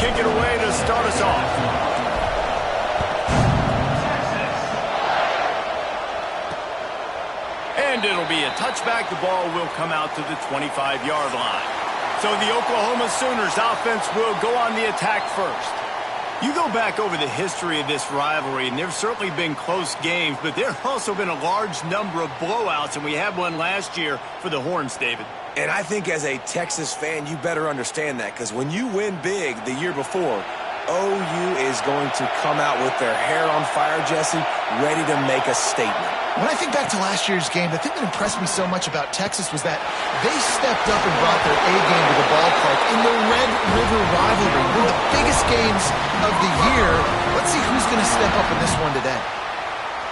kick it away to start us off. And it'll be a touchback. The ball will come out to the 25-yard line. So the Oklahoma Sooners offense will go on the attack first. You go back over the history of this rivalry, and there have certainly been close games, but there have also been a large number of blowouts, and we had one last year for the Horns, David. And I think as a Texas fan, you better understand that, because when you win big the year before, OU is going to come out with their hair on fire, Jesse, ready to make a statement. When I think back to last year's game, the thing that impressed me so much about Texas was that they stepped up and brought their A-game to the ballpark in the Red River rivalry, one of the biggest games of the year. Let's see who's going to step up in this one today.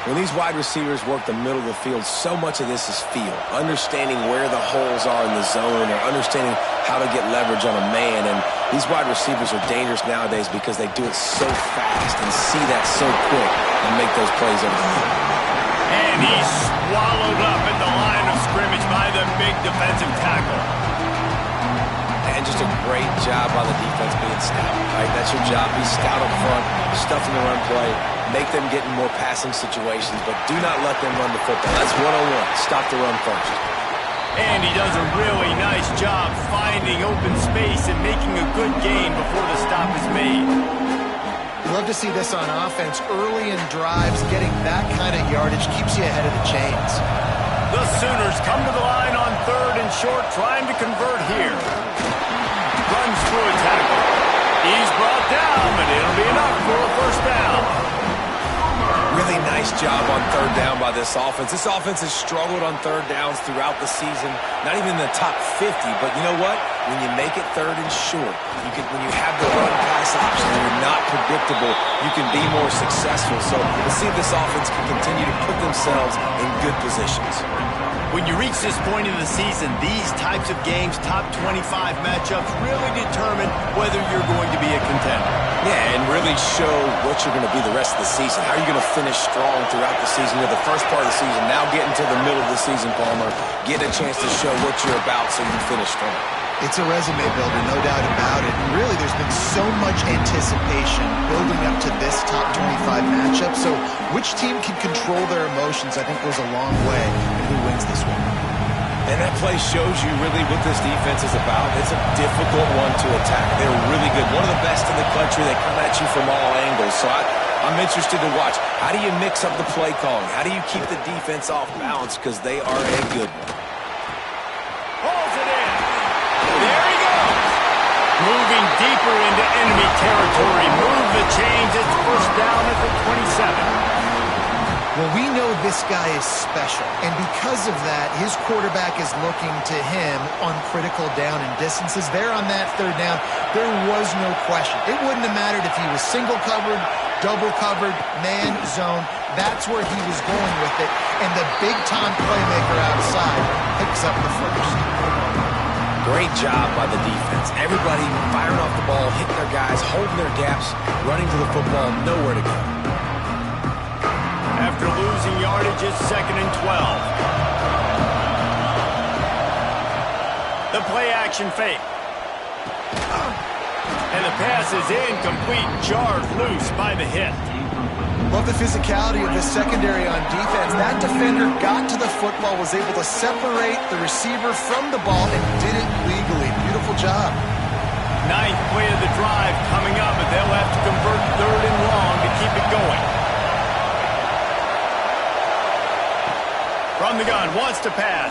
When these wide receivers work the middle of the field, so much of this is feel, understanding where the holes are in the zone or understanding how to get leverage on a man. And these wide receivers are dangerous nowadays because they do it so fast and see that so quick and make those plays over the field. And he's swallowed up at the line of scrimmage by the big defensive tackle. And just a great job by the defense being stout, right? That's your job. Be stout up front, stuffing the run play, make them get in more passing situations, but do not let them run the football. That's one-on-one. Stop the run first. And he does a really nice job finding open space and making a good gain before the stop is made. Love to see this on offense. Early in drives, getting that kind of yardage keeps you ahead of the chains. The Sooners come to the line on 3rd and short, trying to convert here. Runs through a tackle. He's brought down, but it'll be enough for a first down. Really nice job on 3rd down by this offense. This offense has struggled on 3rd downs throughout the season. Not even in the top 50, but you know what? When you make it 3rd and short, when you have the run-pass option and you're not predictable, you can be more successful. So we'll see if this offense can continue to put themselves in good positions. When you reach this point in the season, these types of games, top 25 matchups, really determine whether you're going to be a contender. Yeah, and really show what you're going to be the rest of the season. How are you going to finish strong throughout the season? You're the first part of the season, now getting to the middle of the season, Palmer. Get a chance to show what you're about so you finish strong. It's a resume builder, no doubt about it. And really, there's been so much anticipation building up to this top 25 matchup. So which team can control their emotions, I think, goes a long way in who wins this one. And that play shows you really what this defense is about. It's a difficult one to attack. They're really good. One of the best in the country. They come at you from all angles. So I'm interested to watch. How do you mix up the play calling? How do you keep the defense off balance? Because they are a good one. Moving deeper into enemy territory. Move the chains. It's first down at the 27. Well, we know this guy is special, and because of that, his quarterback is looking to him on critical down and distances. There on that 3rd down, there was no question. It wouldn't have mattered if he was single covered, double covered, man, zone. That's where he was going with it, and the big-time playmaker outside picks up the first. Great job by the defense. Everybody firing off the ball, hitting their guys, holding their gaps, running to the football, nowhere to go. After losing yardage, it's 2nd and 12. The play action fake. And the pass is incomplete, jarred loose by the hit. Love the physicality of the secondary on defense. That defender got to the football, was able to separate the receiver from the ball, and did it legally. Beautiful job. 9th play of the drive coming up, but they'll have to convert 3rd and long to keep it going. From the gun, wants to pass.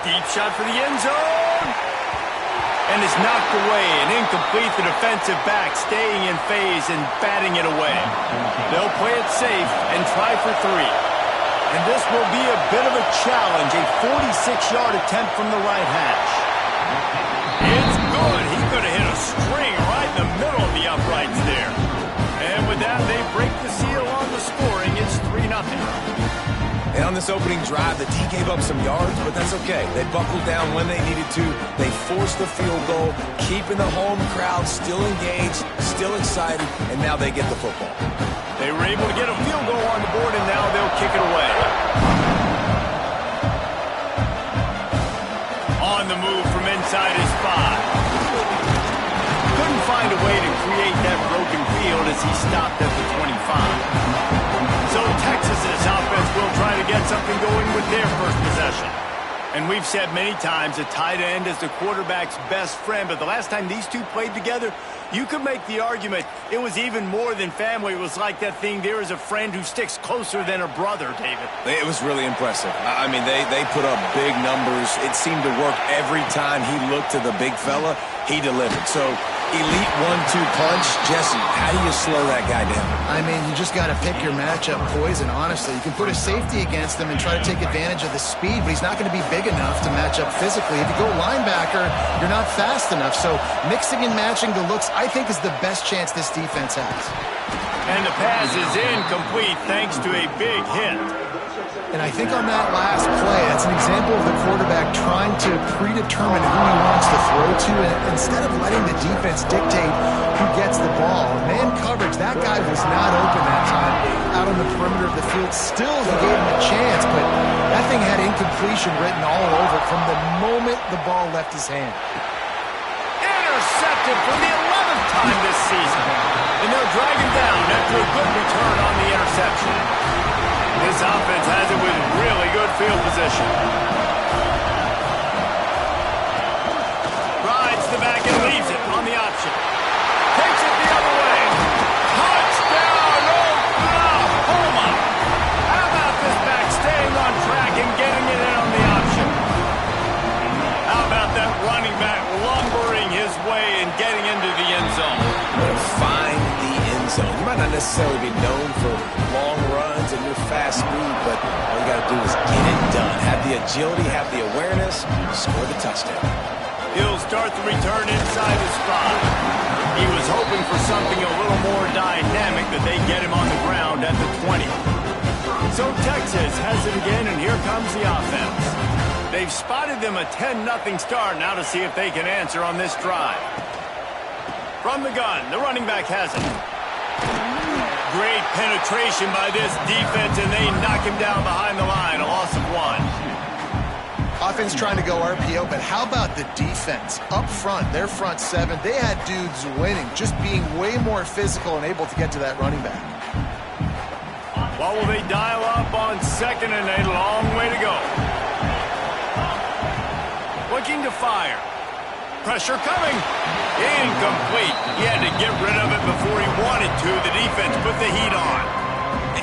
Deep shot for the end zone. And it's knocked away and incomplete. The defensive back staying in phase and batting it away. They'll play it safe and try for 3. And this will be a bit of a challenge, a 46-yard attempt from the right hash. It's good. He could have hit a string right in the middle of the uprights there. And with that, they break the seal on the scoring. It's 3-0. And on this opening drive, the D gave up some yards, but that's okay. They buckled down when they needed to. They forced the field goal, keeping the home crowd still engaged, still excited, and now they get the football. They were able to get a field goal on the board, and now they'll kick it away. On the move from inside his 5. Couldn't find a way to create that broken field as he stopped at the 25. So Texas's offense will try to get something going with their first possession. And we've said many times a tight end is the quarterback's best friend, but the last time these two played together, you could make the argument it was even more than family. It was like that thing, there is a friend who sticks closer than a brother, David. It was really impressive. I mean, they put up big numbers. It seemed to work every time he looked to the big fella. He delivered. So, elite 1-2 punch. Jesse, how do you slow that guy down? I mean, you just got to pick your matchup poison, honestly. You can put a safety against him and try to take advantage of the speed, but he's not going to be big enough to match up physically. If you go linebacker, you're not fast enough. So mixing and matching the looks, I think, is the best chance this defense has. And the pass is incomplete thanks to a big hit. And I think on that last play, that's an example of the quarterback trying to predetermine who he wants to throw to, and instead of letting the defense dictate who gets the ball. Man coverage, that guy was not open that time out on the perimeter of the field. Still, he gave him a chance, but that thing had incompletion written all over it from the moment the ball left his hand. Intercepted for the 11th time this season. And they'll drag him down after a good return on the interception. This offense has it with really good field position. Rides the back and leaves it on the option. Takes it the other way. Touchdown, Oklahoma! How about this back staying on track and getting it in on the option? How about that running back lumbering his way and getting into the end zone? Find the end zone. You might not necessarily be known for long runs and your fast speed, but all you got to do is get it done. Have the agility, have the awareness, score the touchdown. He'll start the return inside his spot. He was hoping for something a little more dynamic, but they get him on the ground at the 20. So Texas has it again, and here comes the offense. They've spotted them a 10-0 start. Now to see if they can answer on this drive. From the gun, the running back has it. Great penetration by this defense, and they knock him down behind the line. A loss of 1. Offense trying to go RPO, but how about the defense? Up front, their front seven, they had dudes winning, just being way more physical and able to get to that running back. Well, will they dial up on second and a long way to go? Looking to fire. Pressure coming. Incomplete. He had to get rid of it before he wanted to. The defense put the heat on.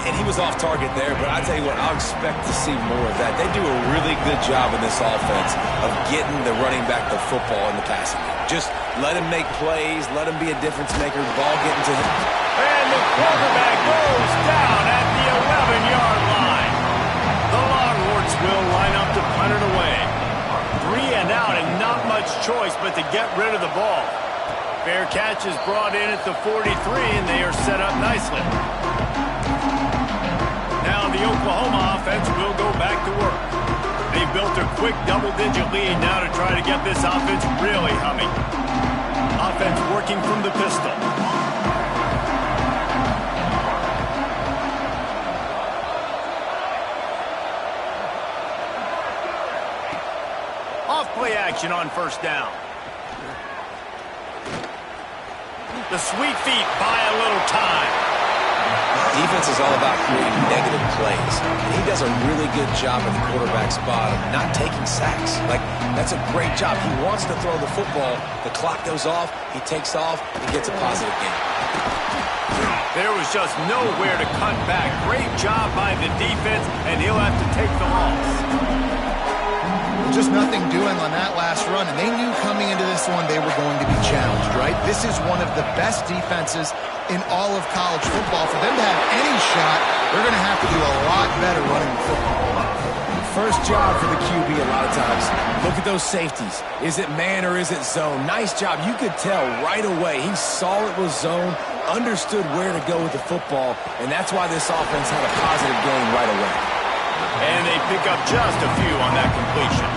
And he was off target there, but I tell you what, I'll expect to see more of that. They do a really good job in this offense of getting the running back the football in the passing game. Just let him make plays, let him be a difference maker, the ball getting to him. And the quarterback goes down at the 11-yard line. The Longhorns will line up to punt it away. 3 and out, and not much choice but to get rid of the ball. Fair catch is brought in at the 43, and they are set up nicely. Now the Oklahoma offense will go back to work. They've built a quick double-digit lead now to try to get this offense really humming. Offense working from the pistol. Off-play action on first down. The sweet feet buy a little time. Defense is all about creating negative plays. And he does a really good job at the quarterback spot of not taking sacks. Like, that's a great job. He wants to throw the football. The clock goes off. He takes off and gets a positive gain. There was just nowhere to cut back. Great job by the defense, and he'll have to take the loss. Just nothing doing on that last run, and they knew coming into this one they were going to be challenged, right? This is one of the best defenses in all of college football. For them to have any shot, they're going to have to do a lot better running the football. First job for the QB a lot of times. Look at those safeties. Is it man or is it zone? Nice job. You could tell right away. He saw it was zone, understood where to go with the football, and that's why this offense had a positive gain right away. And they pick up just a few on that completion.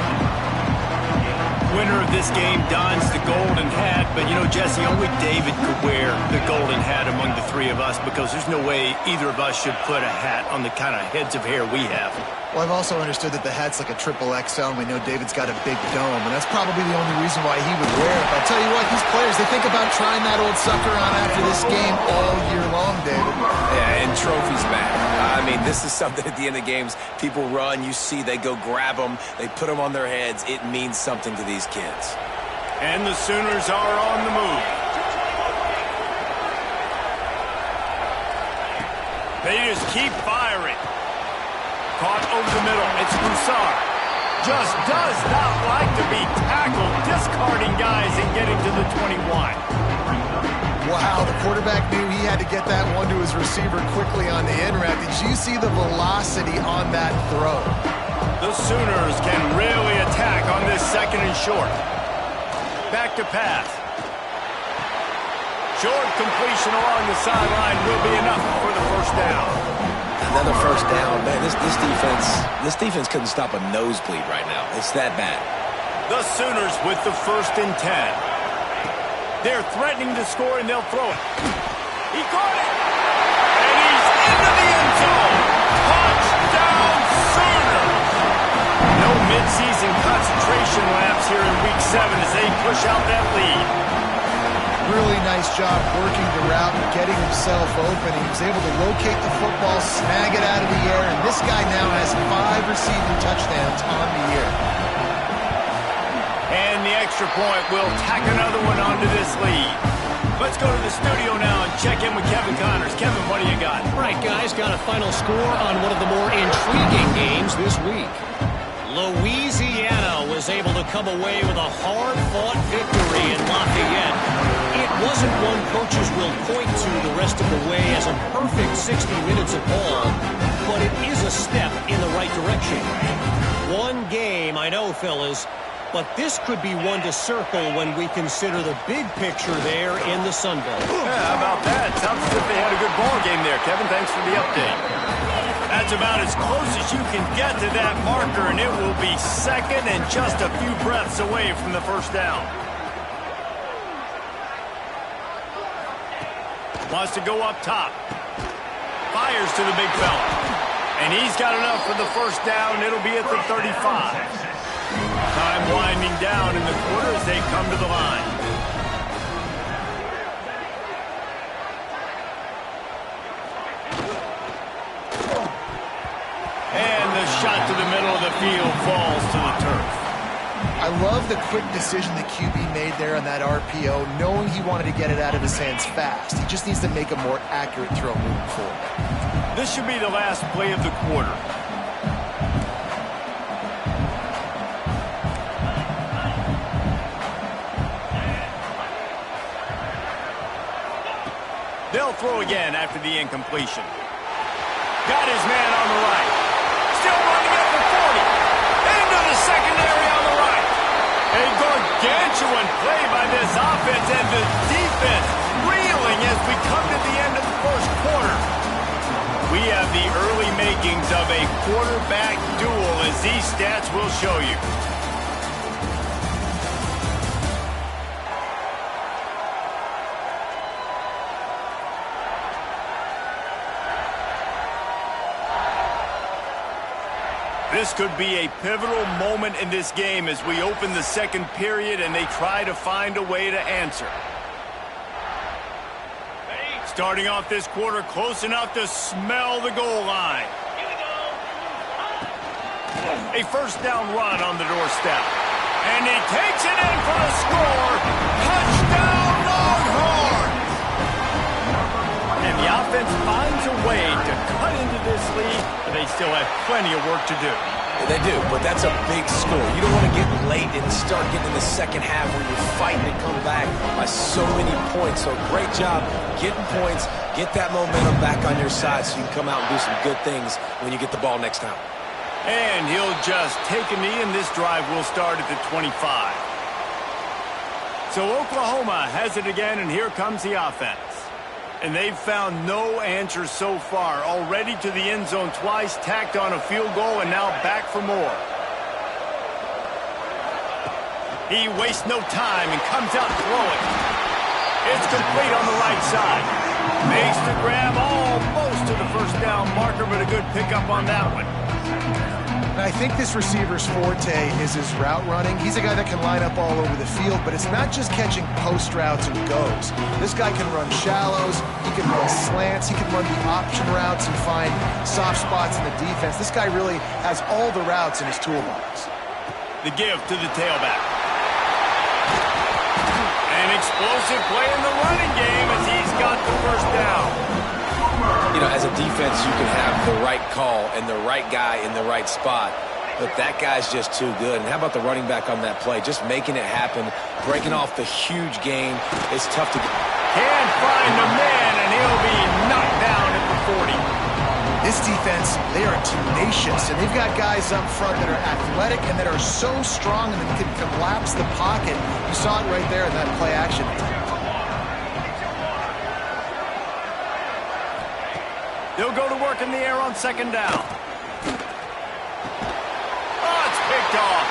winner of this game dons the golden hat, but, you know, Jesse, only David could wear the golden hat among the three of us because there's no way either of us should put a hat on the kind of heads of hair we have. Well, I've also understood that the hat's like a triple XL, and we know David's got a big dome, and that's probably the only reason why he would wear it. But I'll tell you what, these players, they think about trying that old sucker on after this game all year long, David. Yeah, and trophies matter. I mean, this is something at the end of games, people run, you see, they go grab them, they put them on their heads. It means something to these kids. And the Sooners are on the move. They just keep firing. Caught over the middle. It's Broussard. Just does not like to be tackled, discarding guys and getting to the 21. Wow, the quarterback knew he had to get that one to his receiver quickly on the in route. Did you see the velocity on that throw? The Sooners can really attack on this second and short. Back to pass. Short completion along the sideline will be enough for the first down. Another first down. Man, this defense couldn't stop a nosebleed right now. It's that bad. The Sooners with the 1st and 10. They're threatening to score, and they'll throw it. He caught it! And he's into the end zone! Touchdown, Sooners! No midseason concentration lapse here in Week 7 as they push out that lead. Really nice job working the route and getting himself open. He was able to locate the football, snag it out of the air, and this guy now has 5 receiving touchdowns on the year. And the extra point will tack another one onto this lead. Let's go to the studio now and check in with Kevin Connors. Kevin, what do you got? Right, guys, got a final score on one of the more intriguing games this week. Louisiana was able to come away with a hard-fought victory in Lafayette. It wasn't one coaches will point to the rest of the way as a perfect 60 minutes of ball, but it is a step in the right direction. One game, I know, fellas, but this could be one to circle when we consider the big picture there in the Sun Belt. Yeah, how about that? Sounds as if they had a good ball game there, Kevin. Thanks for the update. That's about as close as you can get to that marker, and it will be second and just a few breaths away from the first down. Wants to go up top. Fires to the big fella. And he's got enough for the first down. It'll be at the 35. Time winding down in the quarter as they come to the line. And the shot to the middle of the field falls to the turf. I love the quick decision the QB made there on that RPO, knowing he wanted to get it out of his hands fast. He just needs to make a more accurate throw moving forward. This should be the last play of the quarter. They'll throw again after the incompletion. Got his man on the right. Still running up for 40. Into the secondary on the right. A gargantuan play by this offense and the defense reeling as we come to the end of the first quarter. We have the early makings of a quarterback duel as these stats will show you. This could be a pivotal moment in this game as we open the second period and they try to find a way to answer. Starting off this quarter close enough to smell the goal line. A first down run on the doorstep. And he takes it in for the score. Touchdown Longhorn! And the offense finds a way to cut into this lead, but they still have plenty of work to do. They do, but that's a big score. You don't want to get late and start getting in the second half where you're fighting to come back by so many points. So great job getting points, get that momentum back on your side so you can come out and do some good things when you get the ball next time. And he'll just take a knee, and this drive will start at the 25. So Oklahoma has it again, and here comes the offense. And they've found no answers so far. Already to the end zone twice, tacked on a field goal, and now back for more. He wastes no time and comes out throwing. It's complete on the right side. Makes the grab almost to the first down marker, but a good pickup on that one. I think this receiver's forte is his route running. He's a guy that can line up all over the field, but it's not just catching post routes and goes. This guy can run shallows, he can run slants, he can run the option routes and find soft spots in the defense. This guy really has all the routes in his toolbox. The give to the tailback. An explosive play in the running game as he's got the first down. You know, as a defense, you can have the right call and the right guy in the right spot, but that guy's just too good. And how about the running back on that play? Just making it happen, breaking off the huge gain. It's tough to get. Can't find the man, and he'll be knocked down at the 40. This defense, they are tenacious, and they've got guys up front that are athletic and that are so strong and that can collapse the pocket. You saw it right there in that play action. They'll go to work in the air on second down. Oh, it's picked off.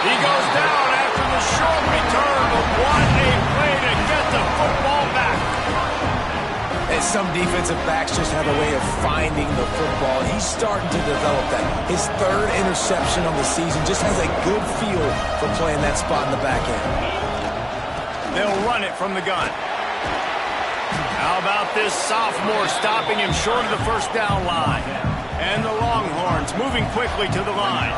He goes down after the short return, but what a play to get the football back. And some defensive backs just have a way of finding the football. He's starting to develop that. His third interception on the season just has a good feel for playing that spot in the back end. They'll run it from the gun. How about this sophomore stopping him short of the first down line? And the Longhorns moving quickly to the line.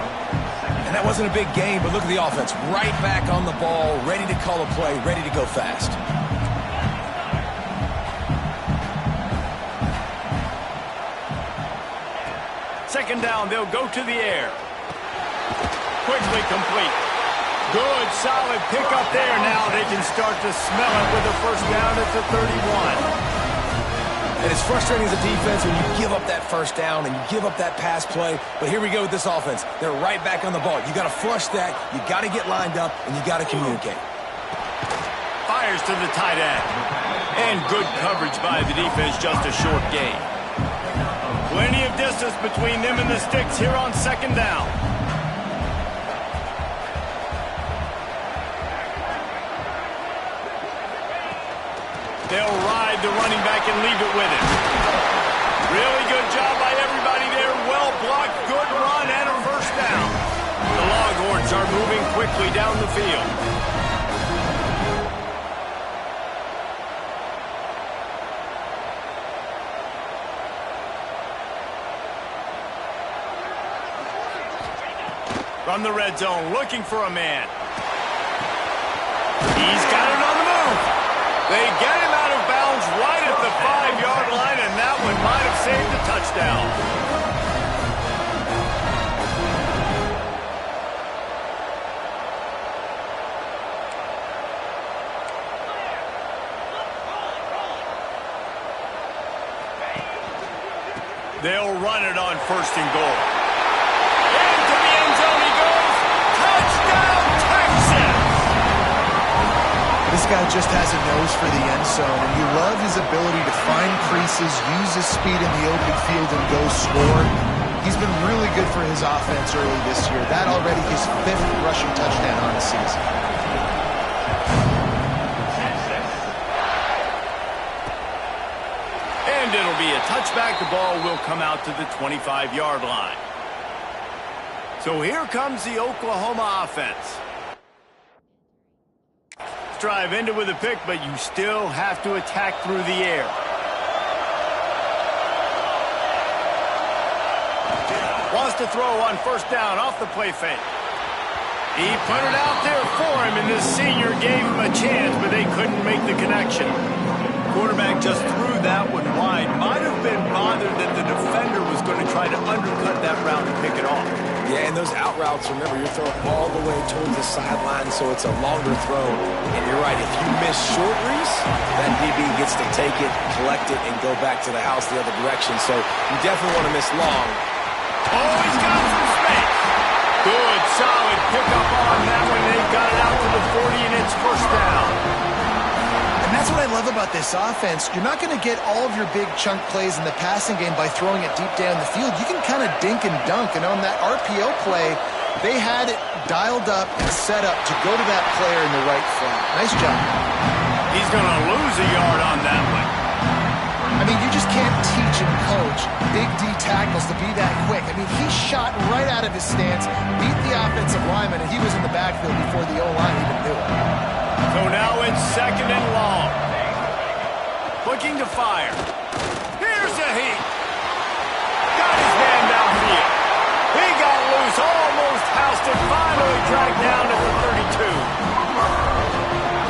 And that wasn't a big gain, but look at the offense. Right back on the ball, ready to call a play, ready to go fast. Second down, they'll go to the air. Quickly complete. Good, solid pickup there. Now they can start to smell it with a first down at the 31. And it's frustrating as a defense when you give up that first down and you give up that pass play. But here we go with this offense. They're right back on the ball. You got to flush that. You got to get lined up, and you got to communicate. Fires to the tight end. And good coverage by the defense, just a short gain. Plenty of distance between them and the sticks here on second down. They'll ride the running back and leave it with him. Really good job by everybody there. Well blocked, good run, and a first down. The Longhorns are moving quickly down the field. From the red zone, looking for a man. He's got it on the move. They get him out of bounds right at the 5-yard line, and that one might have saved a touchdown. They'll run it on first and goal. Into the end zone he goes. Touchdown, Texas! This guy just has a nose for the end zone, and you love his ability to find creases, use his speed in the open field, and go score. He's been really good for his offense early this year. That already his 5th rushing touchdown on the season. And it'll be a touchback. The ball will come out to the 25-yard line. So here comes the Oklahoma offense. Drive into with a pick, but you still have to attack through the air. Wants to throw on first down off the play fake. He put it out there for him, and this senior gave him a chance, but they couldn't make the connection. Quarterback just threw that one wide. Might have been bothered that the defender was going to try to undercut that route and pick it off. Yeah, and those out routes, remember, you're throwing all the way towards the sideline, so it's a longer throw. And you're right, if you miss short Reese, that DB gets to take it, collect it, and go back to the house the other direction. So you definitely want to miss long. Oh, he's got some space. Good, solid pickup on that one. They got it out to the 40, and it's first down. And that's what I love about this offense. You're not going to get all of your big chunk plays in the passing game by throwing it deep down the field. You can kind of dink and dunk. And on that RPO play, They had it dialed up and set up to go to that player in the right flat. Nice job. He's going to lose a yard on that one. I mean, you just can't teach and coach big D tackles to be that quick. I mean, he shot right out of his stance, beat the offensive lineman, and he was in the backfield before the O-line even knew it. So now it's 2nd and long. Looking to fire. Here's a heat. Got his man downfield. He got loose, almost housed it, finally dragged down at the 32.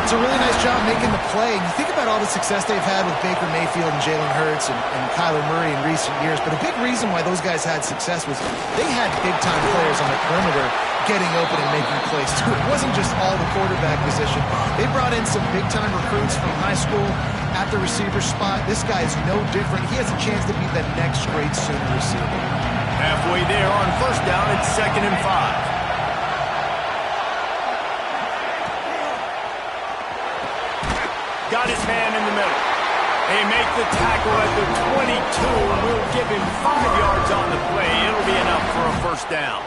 It's a really nice job making the play. And you think about all the success they've had with Baker Mayfield and Jalen Hurts and Kyler Murray in recent years, but a big reason why those guys had success was they had big-time players on the perimeter getting open and making plays, too. It wasn't just all the quarterback position. They brought in some big-time recruits from high school at the receiver spot. This guy is no different. He has a chance to be the next great Sooner receiver. Halfway there on 1st down, it's 2nd and 5. Got his man in the middle. They make the tackle at the 22. We'll give him 5 yards on the play. It'll be enough for a 1st down.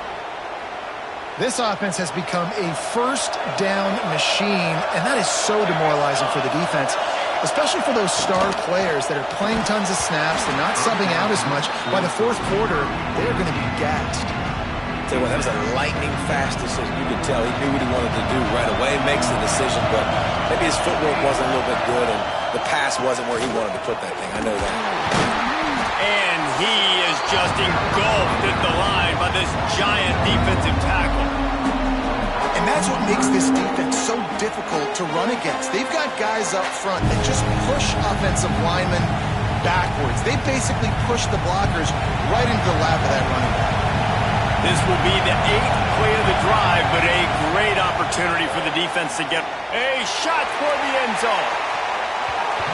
This offense has become a 1st down machine, and that is so demoralizing for the defense, especially for those star players that are playing tons of snaps. They're not subbing out as much. By the 4th quarter, they're going to be gassed. Tell you what, that was a lightning-fast decision. You could tell he knew what he wanted to do right away, makes the decision, but maybe his footwork wasn't a little bit good, and the pass wasn't where he wanted to put that thing. I know that. And he is just engulfed at the line by this giant defensive tackle. And that's what makes this defense so difficult to run against. They've got guys up front that just push offensive linemen backwards. They basically push the blockers right into the lap of that running back. This will be the 8th play of the drive, but a great opportunity for the defense to get a shot for the end zone.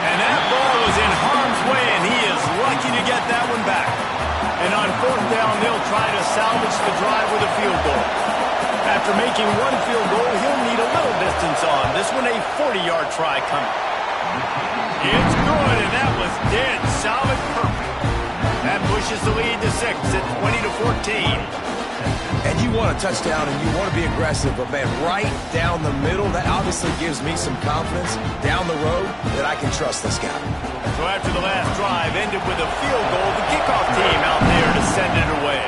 And that ball was in harm's way, and he is lucky to get that one back. And on 4th down, they'll try to salvage the drive with a field goal. After making 1 field goal, he'll need a little distance on. This one a 40-yard try coming. It's good, and that was dead solid perfect. That pushes the lead to 6 at 20-14. And you want a touchdown and you want to be aggressive, but man, right down the middle, that obviously gives me some confidence down the road that I can trust this guy. So after the last drive ended with a field goal, the kickoff team out there to send it away.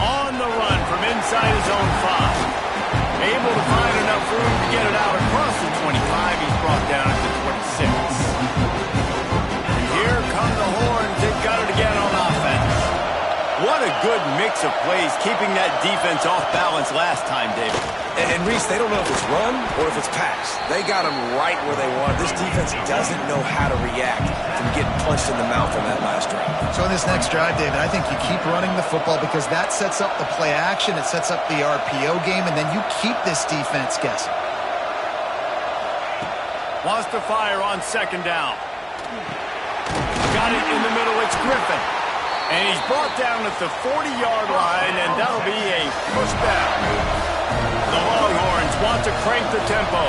On the run from inside his own 5. Able to find enough room to get it out across the 25. He's brought down at the 26. And here come the horns. They've got it again on offense. What a good mix of plays, keeping that defense off balance last time, David. And Reese, they don't know if it's run or if it's pass. They got them right where they want. This defense doesn't know how to react from getting punched in the mouth on that last drive. So in this next drive, David, I think you keep running the football because that sets up the play action, it sets up the RPO game, and then you keep this defense guessing. Wants to fire on 2nd down. Got it in the middle, it's Griffin. And he's brought down at the 40-yard line, and that'll be a 1st down. The Longhorns want to crank the tempo.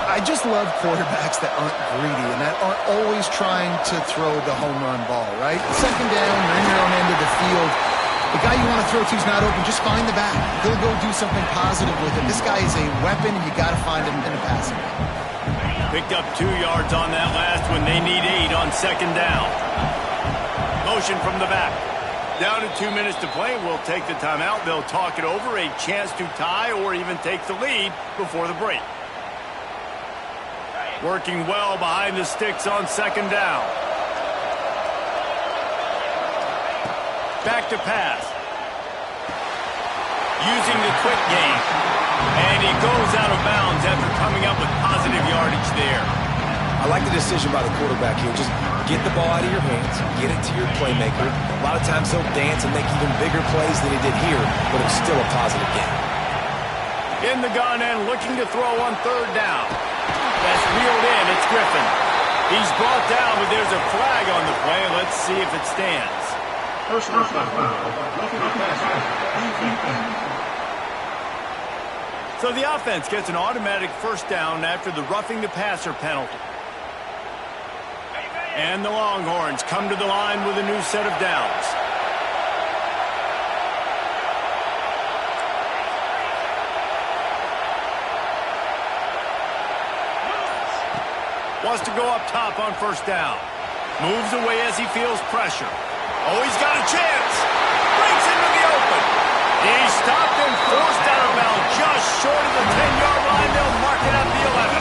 I just love quarterbacks that aren't greedy and that aren't always trying to throw the home run ball, right? 2nd down, you're in your own end of the field. The guy you want to throw to is not open. Just find the back. He'll go do something positive with it. This guy is a weapon, and you got to find him in a passing game. Picked up 2 yards on that last one. They need 8 on 2nd down. Motion from the back. Down to 2 minutes to play. We'll take the timeout. They'll talk it over. A chance to tie or even take the lead before the break. Working well behind the sticks on 2nd down. Back to pass. Using the quick game. And he goes out of bounds after coming up with positive yardage there. I like the decision by the quarterback here. Just get the ball out of your hands, get it to your playmaker. A lot of times he'll dance and make even bigger plays than he did here, but it's still a positive game. In the gun and looking to throw on 3rd down. That's reeled in. It's Griffin. He's brought down, but there's a flag on the play. Let's see if it stands. So the offense gets an automatic 1st down after the roughing the passer penalty. And the Longhorns come to the line with a new set of downs. Wants to go up top on first down. Moves away as he feels pressure. Oh, he's got a chance. Breaks into the open. He's stopped and forced out of bounds just short of the 10-yard line. They'll mark it at the 11.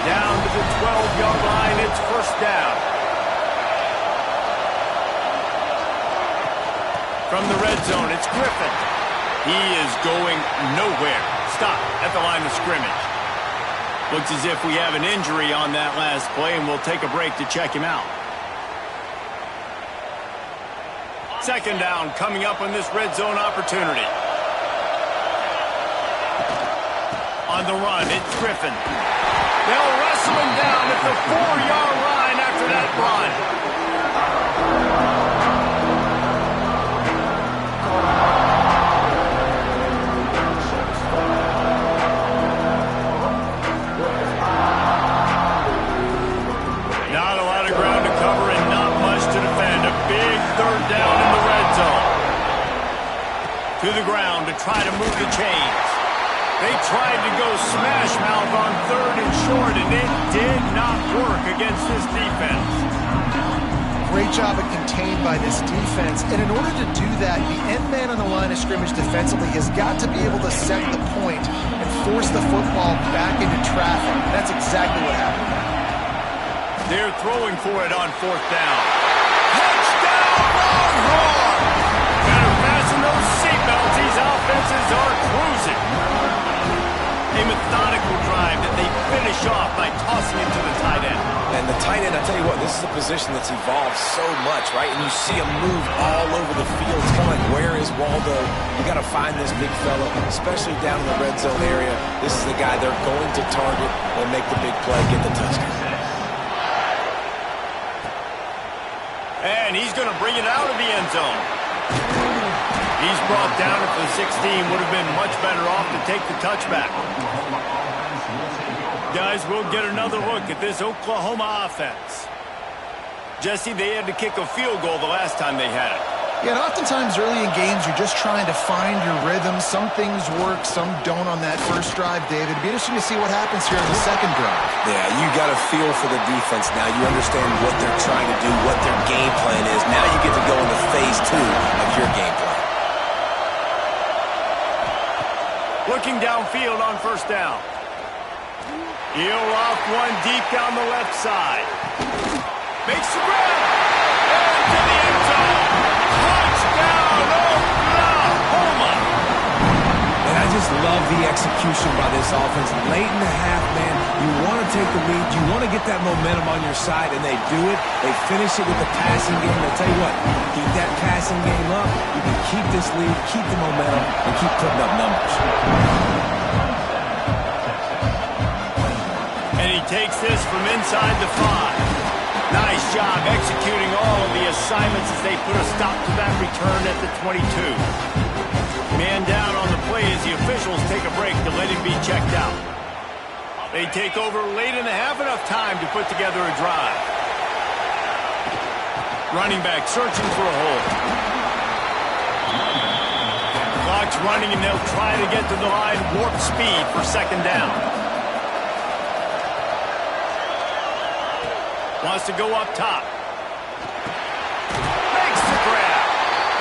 Down to the 12-yard line. It's first down. From the red zone, it's Griffin. He is going nowhere. Stop at the line of scrimmage. Looks as if we have an injury on that last play, and we'll take a break to check him out. Second down coming up on this red zone opportunity. On the run, it's Griffin. They'll wrestle him down at the 4-yard line after that run. Not a lot of ground to cover and not much to defend. A big third down in the red zone. To the ground to try to move the chains. They tried to go smash mouth on third and short, and it did not work against this defense. Great job of contained by this defense. And in order to do that, the end man on the line of scrimmage defensively has got to be able to set the point and force the football back into traffic. And that's exactly what happened. They're throwing for it on fourth down. Touchdown, Longhorn! Better fasten those seatbelts. These offenses are cruising. A methodical drive that they finish off by tossing it to the tight end. And the tight end, I tell you what, this is a position that's evolved so much, right? And you see him move all over the field. It's kind of like, where is Waldo? You got to find this big fella, especially down in the red zone area. This is the guy they're going to target and make the big play, get the touchdown. And he's going to bring it out of the end zone. He's brought down at the 16. Would have been much better off to take the touchback. Guys, we'll get another look at this Oklahoma offense. Jesse, they had to kick a field goal the last time they had it. Yeah, and oftentimes early in games, you're just trying to find your rhythm. Some things work, some don't on that first drive, David. It'd be interesting to see what happens here in the second drive. Yeah, you got a feel for the defense now. You understand what they're trying to do, what their game plan is. Now you get to go into phase 2 of your game plan. Looking downfield on first down. He'll off one deep down the left side. Makes the grab. And to the end zone. Touchdown, Oklahoma. And I just love the execution by this offense. Late in the half, man, you want to take the lead. You want to get that momentum on your side, and they do it. They finish it with the passing game. I'll tell you what, keep that passing game up. You can keep this lead, keep the momentum, and keep putting up numbers. And he takes this from inside the 5. Nice job executing all of the assignments as they put a stop to that return at the 22. Man down on the play as the officials take a break to let him be checked out. They take over late in the half, enough time to put together a drive. Running back searching for a hole. Clock's running and they'll try to get to the line warp speed for second down. Wants to go up top. Makes the grab.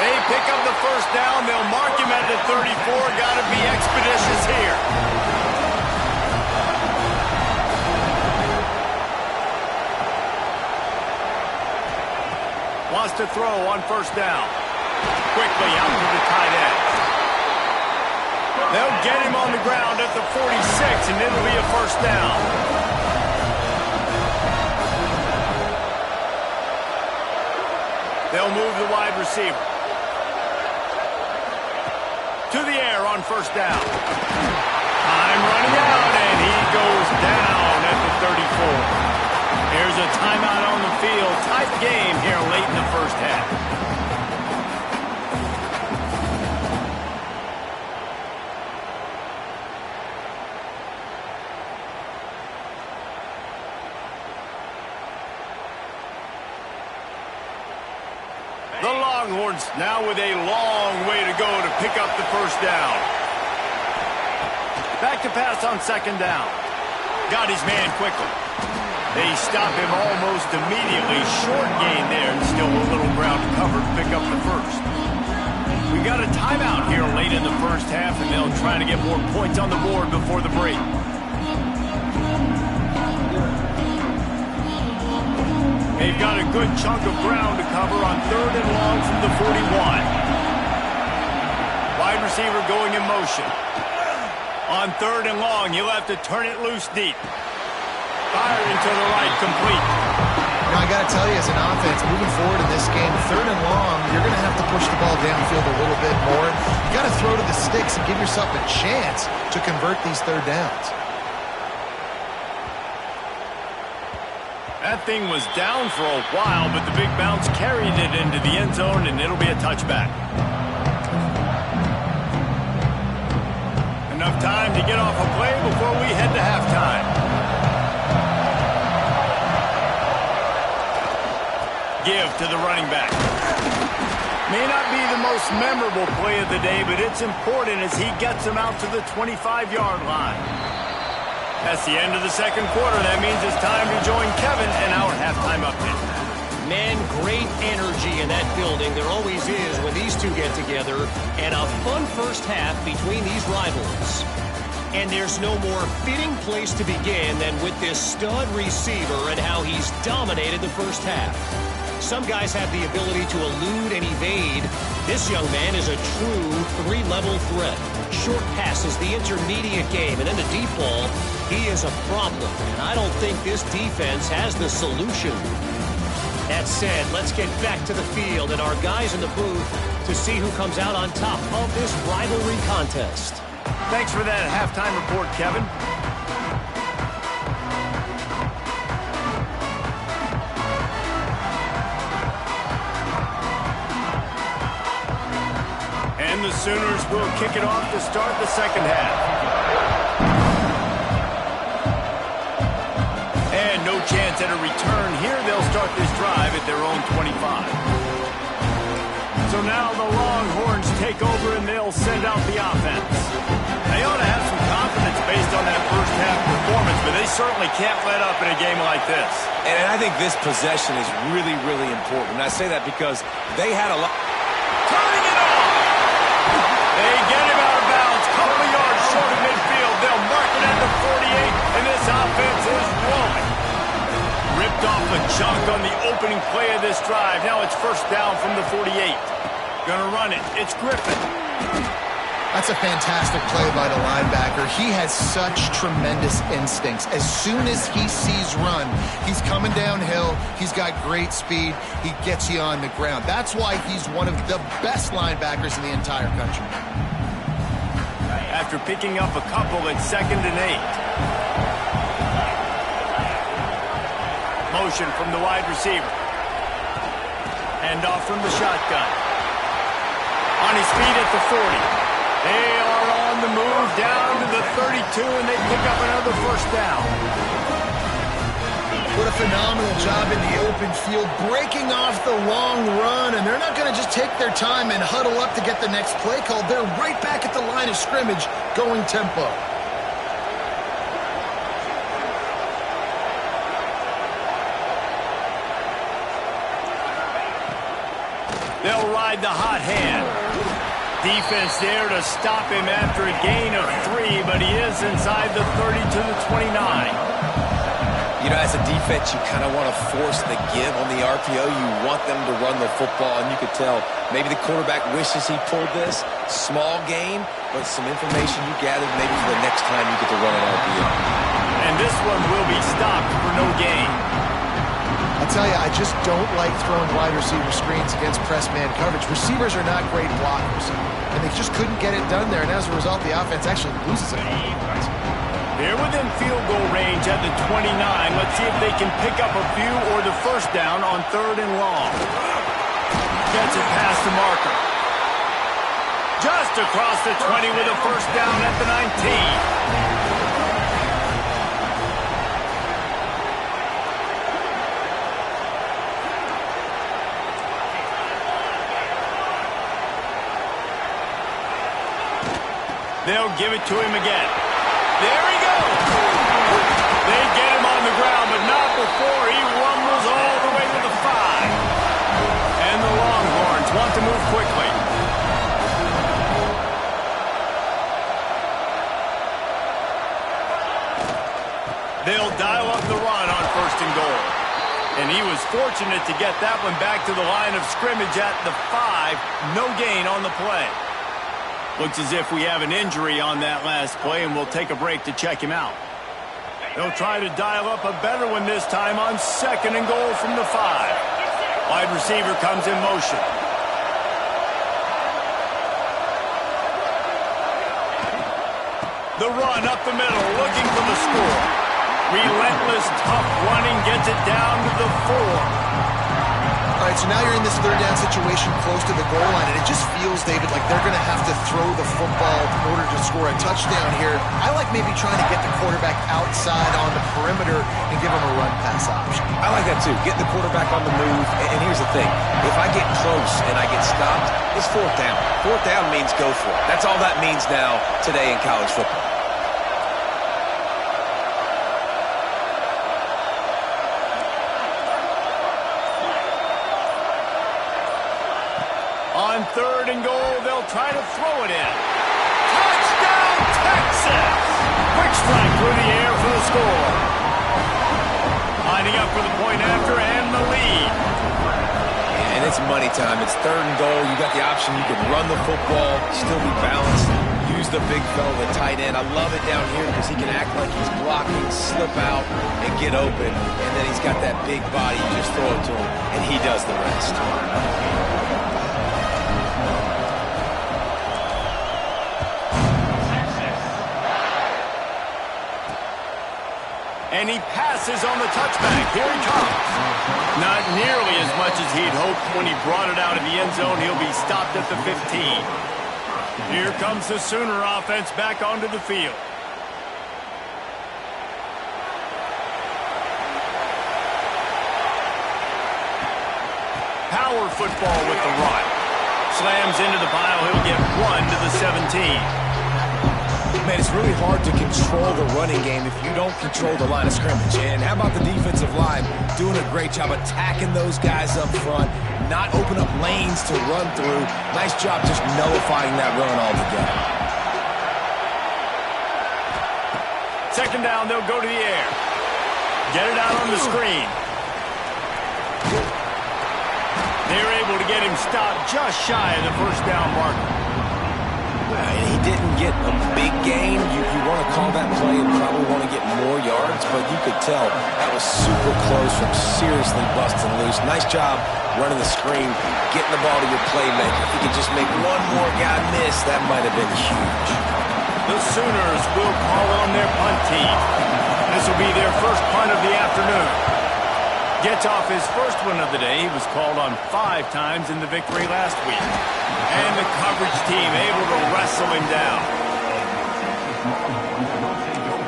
They pick up the first down. They'll mark him at the 34. Got to be expeditious here. Wants to throw on first down. Quickly out to the tight end. They'll get him on the ground at the 46, and it'll be a first down. They'll move the wide receiver. To the air on first down. Time running out, and he goes down at the 34. Here's a timeout on the field. Tight game here late in the first half. The Longhorns now with a long way to go to pick up the first down. Back to pass on second down. Got his man quickly. They stop him almost immediately. Short gain there, and still a little ground to cover to pick up the first. We got a timeout here late in the first half, and they'll try to get more points on the board before the break. They've got a good chunk of ground to cover on 3rd and long from the 41. Wide receiver going in motion. On 3rd and long, he'll have to turn it loose deep. Firing to the right, complete. Now, I got to tell you, as an offense, moving forward in this game, 3rd and long, you're going to have to push the ball downfield a little bit more. You got to throw to the sticks and give yourself a chance to convert these 3rd downs. That thing was down for a while, but the big bounce carried it into the end zone, and it'll be a touchback. Enough time to get off a play before we head to halftime. Give to the running back. May not be the most memorable play of the day, but it's important as he gets him out to the 25-yard line. That's the end of the second quarter. That means it's time to join Kevin and our halftime update. Man, great energy in that building. There always is when these two get together. And a fun first half between these rivals. And there's no more fitting place to begin than with this stud receiver and how he's dominated the first half. Some guys have the ability to elude and evade. This young man is a true 3-level threat. Short passes, the intermediate game, and then the deep ball. He is a problem, and I don't think this defense has the solution. That said, let's get back to the field and our guys in the booth to see who comes out on top of this rivalry contest. Thanks for that halftime report, Kevin. And the Sooners will kick it off to start the second half. And no chance at a return here. They'll start this drive at their own 25. So now the Longhorns take over and they'll send out the offense. They ought to have some confidence based on that first half performance, but they certainly can't let up in a game like this. And I think this possession is really, really important. And I say that because they had a lot. Turning it off! They get him out of bounds, couple of yards short of midfield. They'll mark it at the 48, and this offense is rolling. Ripped off a chunk on the opening play of this drive. Now it's first down from the 48. Gonna run it. It's Griffin. That's a fantastic play by the linebacker. He has such tremendous instincts. As soon as he sees run, he's coming downhill. He's got great speed. He gets you on the ground. That's why he's one of the best linebackers in the entire country. After picking up a couple at 2nd and 8. Motion from the wide receiver. Hand off from the shotgun. On his feet at the 40. They are on the move down to the 32, and they pick up another first down. What a phenomenal job in the open field, breaking off the long run, and they're not going to just take their time and huddle up to get the next play called. They're right back at the line of scrimmage, going tempo. They'll ride the hot hand. Defense there to stop him after a gain of 3, but he is inside the 30 to the 29. You know, as a defense, you kind of want to force the give on the RPO. You want them to run the football, and you could tell maybe the quarterback wishes he pulled this. Small gain, but some information you gathered maybe for the next time you get to run an RPO. And this one will be stopped for no gain. I'll tell you, I just don't like throwing wide receiver screens against press man coverage. Receivers are not great blockers, and they just couldn't get it done there, and as a result, the offense actually loses it. They're within field goal range at the 29. Let's see if they can pick up a few or the first down on 3rd and long. Gets it past the marker. Just across the 20 with a first down at the 19. They'll give it to him again. There he goes. They get him on the ground, but not before he rumbles all the way to the 5. And the Longhorns want to move quickly. They'll dial up the run on 1st and goal. And he was fortunate to get that one back to the line of scrimmage at the 5. No gain on the play. Looks as if we have an injury on that last play, and we'll take a break to check him out. They'll try to dial up a better one this time on 2nd and goal from the 5. Wide receiver comes in motion. The run up the middle, looking for the score. Relentless, tough running, gets it down to the 4. All right, so now you're in this 3rd down situation close to the goal line, and it just feels, David, like they're going to have to throw the football in order to score a touchdown here. I like maybe trying to get the quarterback outside on the perimeter and give him a run-pass option. I like that too. Get the quarterback on the move. And here's the thing. If I get close and I get stopped, it's 4th down. 4th down means go for it. That's all that means now today in college football. On 3rd and goal, they'll try to throw it in. Touchdown, Texas! Quick strike through the air for the score. Lining up for the point after and the lead. And it's money time. It's 3rd and goal. You got the option. You can run the football, still be balanced, use the big fella, the tight end. I love it down here because he can act like he's blocking, slip out, and get open. And then he's got that big body. You just throw it to him, and he does the rest. And he passes on the touchback. Here he comes. Not nearly as much as he'd hoped when he brought it out of the end zone. He'll be stopped at the 15. Here comes the Sooner offense back onto the field. Power football with the run. Slams into the pile. He'll get 1 to the 17. Man, it's really hard to control the running game if you don't control the line of scrimmage. And how about the defensive line doing a great job attacking those guys up front, not open up lanes to run through. Nice job just nullifying that run altogether. 2nd down, they'll go to the air. Get it out on the screen. They're able to get him stopped just shy of the 1st down marker. And he didn't get a big gain. You want to call that play and probably want to get more yards, but you could tell that was super close from seriously busting loose. Nice job running the screen, getting the ball to your playmaker. If he could just make one more guy miss, that might have been huge. The Sooners will call on their punt team. This will be their first punt of the afternoon. Gets off his first one of the day. He was called on 5 times in the victory last week. And the coverage team able to wrestle him down.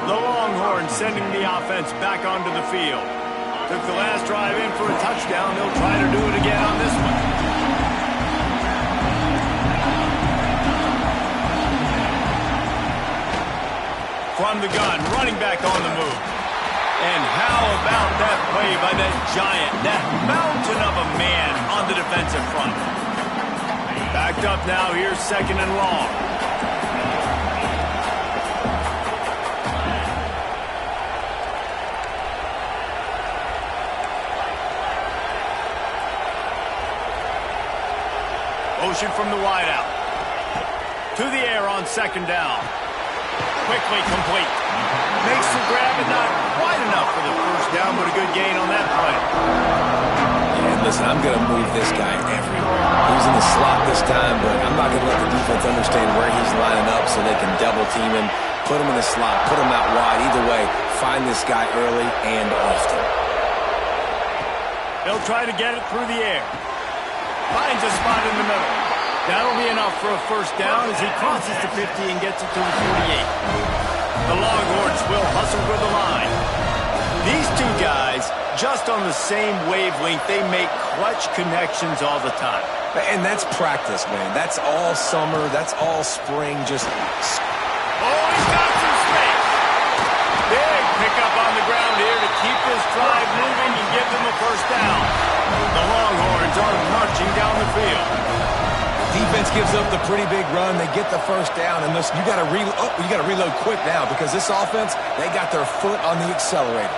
The Longhorns sending the offense back onto the field. Took the last drive in for a touchdown. They'll try to do it again on this one. From the gun, running back on the move. And how about that play by that giant, that mountain of a man on the defensive front. Backed up now, here's 2nd and long. Motion from the wideout. To the air on 2nd down. Quickly complete. Makes the grab and not quite enough for the 1st down, but a good gain on that play. And listen, I'm going to move this guy everywhere. He was in the slot this time, but I'm not going to let the defense understand where he's lining up so they can double team him, put him in the slot, put him out wide. Either way, find this guy early and often. They'll try to get it through the air. Finds a spot in the middle. That'll be enough for a 1st down as he crosses the 50 and gets it to the 48. The Longhorns will hustle for the line. These two guys, just on the same wavelength, they make clutch connections all the time. And that's practice, man. That's all summer. That's all spring. Just... Oh, he's got some space. Big pickup on the ground here to keep drive moving and give them a first down. The Longhorns are marching down the field. Defense gives up the pretty big run. They get the first down, and listen, you got to reload quick now because this offense, they got their foot on the accelerator.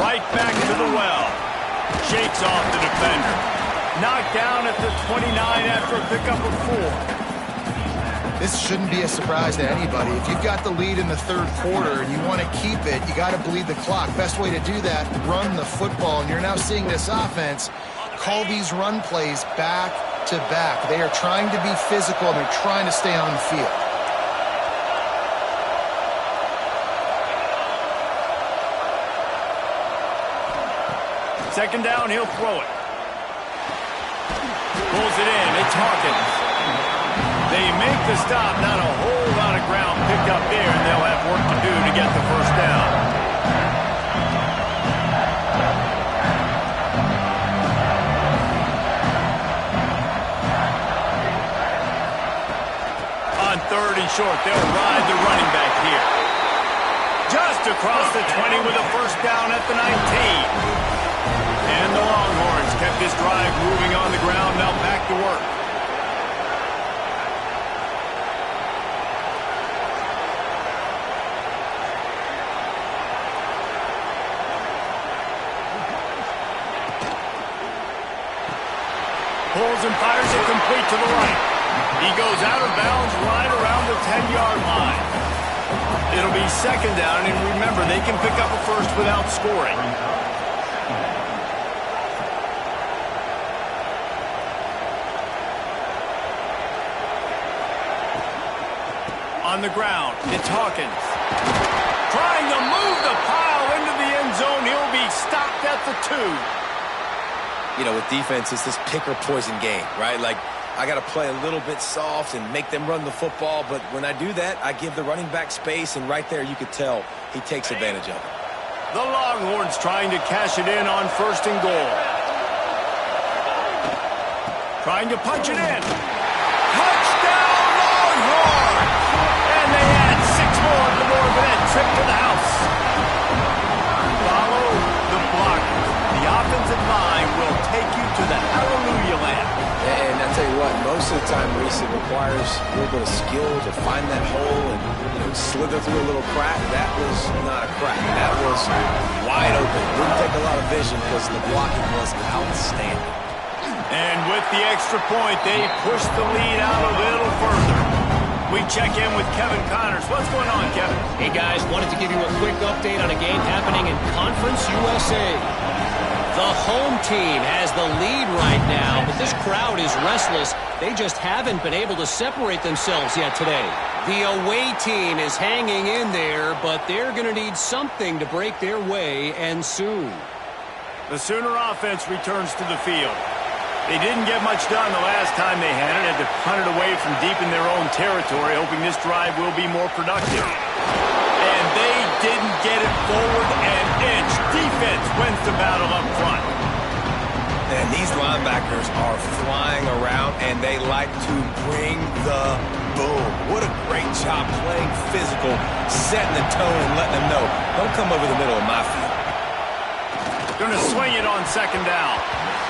Right back to the well. Shakes off the defender. Knocked down at the 29 after a pickup of 4. This shouldn't be a surprise to anybody. If you've got the lead in the third quarter and you want to keep it, you got to bleed the clock. Best way to do that, run the football. And you're now seeing this offense call these run plays back to back. They are trying to be physical, and they're trying to stay on the field. Second down, he'll throw it. Pulls it in. It's Hawkins. They make the stop. Not a whole lot of ground picked up there, and they'll have work to do to get the first down. On third and short, they'll ride the running back here. Just across the 20 with a first down at the 19. And the Longhorns kept this drive moving on the ground. Now back to work. Pulls and fires it complete to the right. He goes out of bounds right around the 10-yard line. It'll be second down, and remember, they can pick up a first without scoring. On the ground, it's Hawkins. Trying to move the pile into the end zone. He'll be stopped at the 2. You know, with defense, it's this pick or poison game, right? Like, I got to play a little bit soft and make them run the football, but when I do that, I give the running back space, and right there you could tell he takes advantage of it. The Longhorns trying to cash it in on first and goal. Trying to punch it in. Touchdown, Longhorns! And they add 6 more to the board with that trip to the house. Follow the block. The offensive line will take you to the hallelujah land. And I tell you what, most of the time, Reese, it requires a little bit of skill to find that hole and slither through a little crack. That was not a crack. That was wide open. Didn't take a lot of vision because the blocking was outstanding. And with the extra point, they push the lead out a little further. We check in with Kevin Connors. What's going on, Kevin? Hey, guys, wanted to give you a quick update on a game happening in Conference USA. The home team has the lead right now, but this crowd is restless. They just haven't been able to separate themselves yet today. The away team is hanging in there, but they're going to need something to break their way, and soon. The Sooner offense returns to the field. They didn't get much done the last time they had to punt it away from deep in their own territory, hoping this drive will be more productive. And they didn't get it forward an inch. Defense wins the battle up front. And these linebackers are flying around, and they like to bring the boom. What a great job playing physical, setting the tone and letting them know, don't come over the middle of my field. Going to swing it on second down.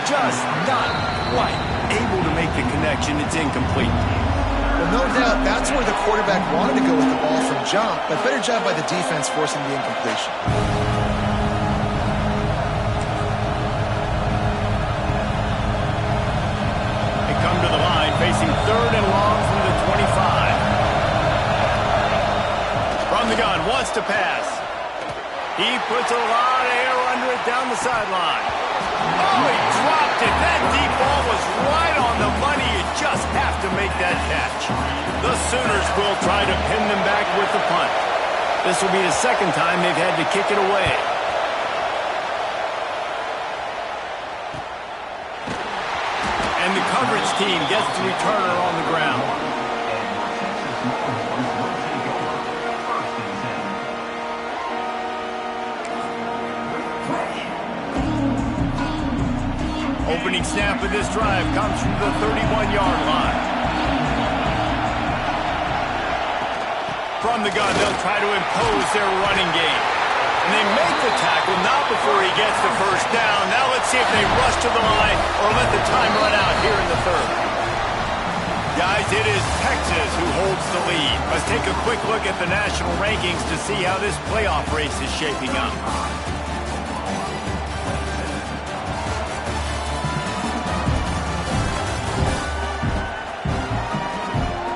Just not quite able to make the connection. It's incomplete. Well, no doubt that's where the quarterback wanted to go with the ball from jump, but better job by the defense forcing the incompletion. They come to the line facing third and long from the 25. From the gun, wants to pass. He puts a lot of air under it down the sideline. Oh, he dropped it. That deep ball was right on the money. You just have to make that catch. The Sooners will try to pin them back with the punt. This will be the second time they've had to kick it away. And the coverage team gets the returner on the ground. Opening snap of this drive comes from the 31-yard line. From the gun, they'll try to impose their running game. And they make the tackle, not before he gets the first down. Now let's see if they rush to the line or let the time run out here in the third. Guys, it is Texas who holds the lead. Let's take a quick look at the national rankings to see how this playoff race is shaping up.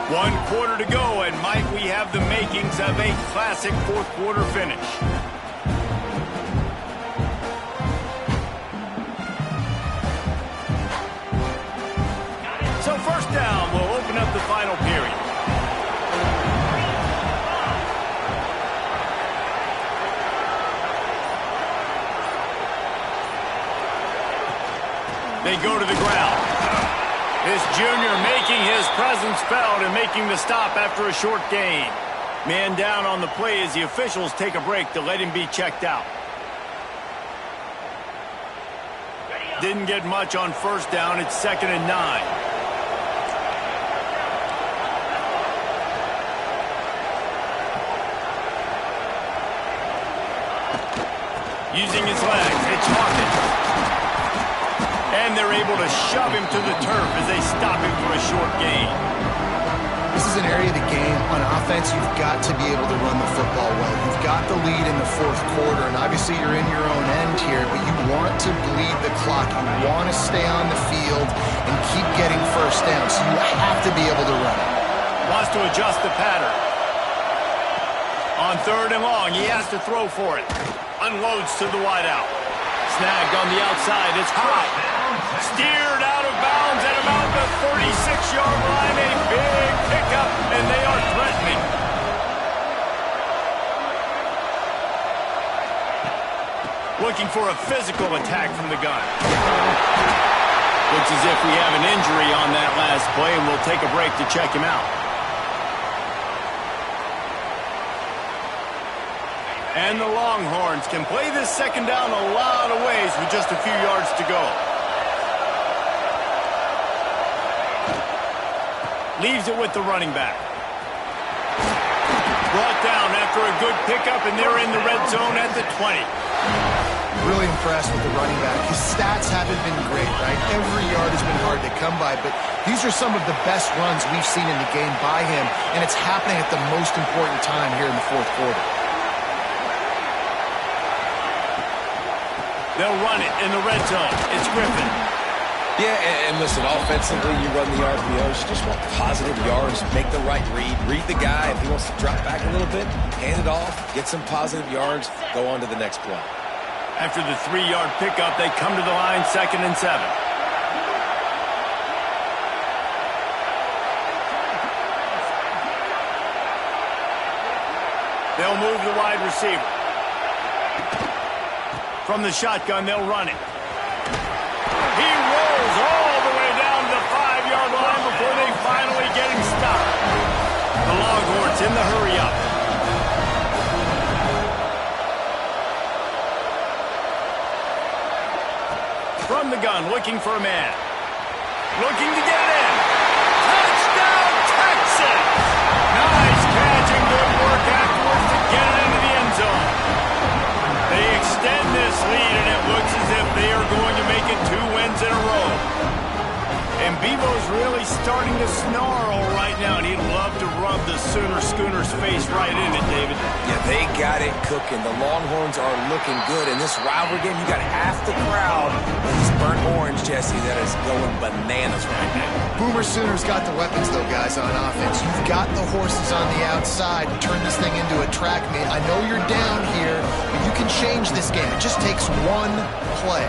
One quarter to go, and might we have the makings of a classic fourth quarter finish. So first down will open up the final period. They go to the ground. This junior making his presence felt and making the stop after a short gain. Man down on the play as the officials take a break to let him be checked out. Didn't get much on first down. It's 2nd and 9. Using his legs, it's Hawkins. And they're able to shove him to the turf as they stop him for a short gain. This is an area of the game. On offense, you've got to be able to run the football well. You've got the lead in the fourth quarter, and obviously you're in your own end here, but you want to bleed the clock. You want to stay on the field and keep getting first down, so you have to be able to run it. Wants to adjust the pattern. On 3rd and long, he has to throw for it. Unloads to the wideout. Snagged on the outside. It's high. Steered out of bounds at about the 36-yard line. A big pickup, and they are threatening. Looking for a physical attack from the gun. Looks as if we have an injury on that last play, and we'll take a break to check him out. And the Longhorns can play this second down a lot of ways with just a few yards to go. Leaves it with the running back. Brought down after a good pickup, and they're in the red zone at the 20. Really impressed with the running back. His stats haven't been great, right? Every yard has been hard to come by, but these are some of the best runs we've seen in the game by him, and it's happening at the most important time here in the fourth quarter. They'll run it in the red zone. It's Griffin. Yeah, and listen, offensively, you run the RPOs. You just want positive yards, make the right read the guy. If he wants to drop back a little bit, hand it off, get some positive yards, go on to the next play. After the 3-yard pickup, they come to the line, 2nd and 7. They'll move the wide receiver. From the shotgun, they'll run it. He rolls all the way down to the 5-yard line before they finally get him stopped. The Longhorns in the hurry-up. From the gun, looking for a man. Looking to get in. Touchdown, Texas! Nice catch and good work afterwards to get it into the end zone. They extend this lead, and it looks as if they are going to make it 2 wins in a row. And Bevo's really starting to snarl right now, and he'd love to rub the Sooner Schooner's face right in it, David. Yeah, they got it cooking. The Longhorns are looking good. In this rivalry game, you got half the crowd with this burnt orange, Jesse, that is going bananas right now. Boomer Sooners got the weapons, though, guys, on offense. You've got the horses on the outside. Turn this thing into a track meet. I know you're down here, but you can change this game. It just takes one play.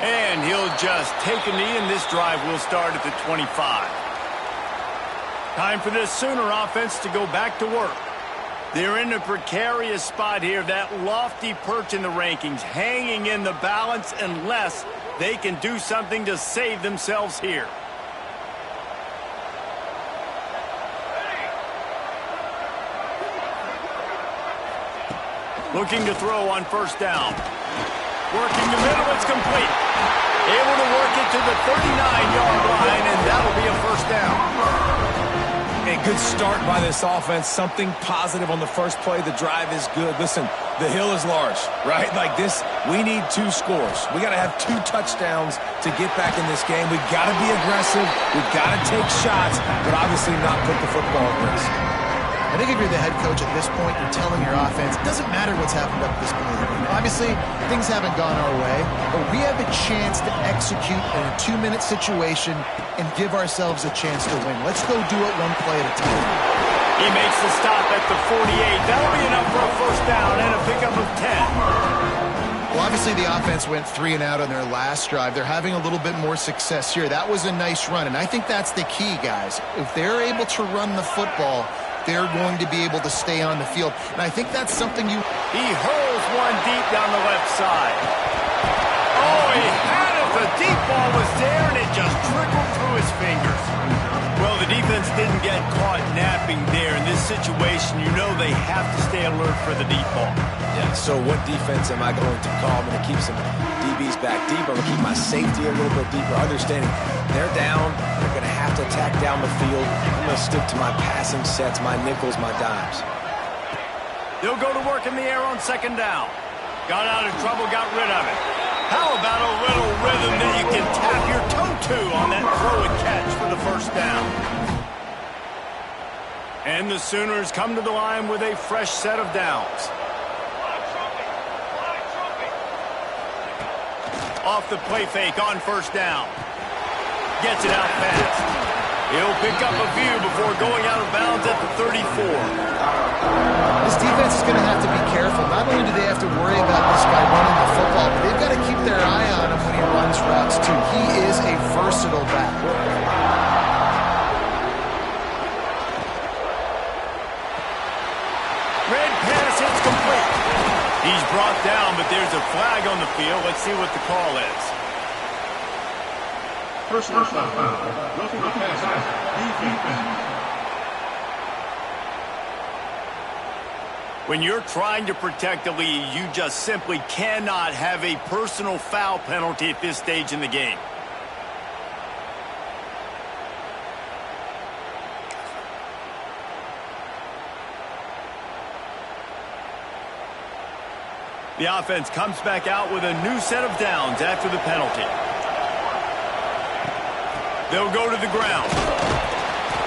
And he'll just take a knee, and this drive will start at the 25. Time for this Sooner offense to go back to work. They're in a precarious spot here, that lofty perch in the rankings, hanging in the balance unless they can do something to save themselves here. Looking to throw on first down. Working the middle, it's complete. Able to work it to the 39-yard line, and that'll be a first down. good start by this offense. Something positive on the first play. The drive is good. Listen, the hill is large, right? Like this, we need 2 scores. We got to have 2 touchdowns to get back in this game. We've got to be aggressive. We've got to take shots, but obviously not put the football at risk. I think if you're the head coach at this point, you're telling your offense, it doesn't matter what's happened up to this point. Obviously, things haven't gone our way, but we have a chance to execute in a 2-minute situation and give ourselves a chance to win. Let's go do it 1 play at a time. He makes the stop at the 48. That'll be enough for a first down and a pickup of 10. Well, obviously the offense went 3 and out on their last drive. They're having a little bit more success here. That was a nice run, and I think that's the key, guys. If they're able to run the football, they're going to be able to stay on the field. And I think that's something you... He hurls one deep down the left side. Oh, he had it. The deep ball was there, and it just trickled through his fingers. Well, the defense didn't get caught napping there. In this situation, you know they have to stay alert for the deep ball. Yeah, so what defense am I going to call? I'm going to keep some DBs back deep. I'm going to keep my safety a little bit deeper. Understanding they're down. They're going to have to attack down the field. I'm going to stick to my passing sets, my nickels, my dimes. They'll go to work in the air on second down. Got out of trouble, got rid of it. How about a little rhythm that you can tap your toe to on that throw and catch for the first down? And the Sooners come to the line with a fresh set of downs. Off the play fake on first down. Gets it out fast. He'll pick up a few before going out of bounds at the 34. This defense is going to have to be careful. Not only do they have to worry about this guy running the football, but they've got to keep their eye on him when he runs routes too. He is a versatile back. Red pass hits complete. He's brought down, but there's a flag on the field. Let's see what the call is. First down, roughing the passer, defense. When you're trying to protect the lead, you just simply cannot have a personal foul penalty at this stage in the game. The offense comes back out with a new set of downs after the penalty. They'll go to the ground.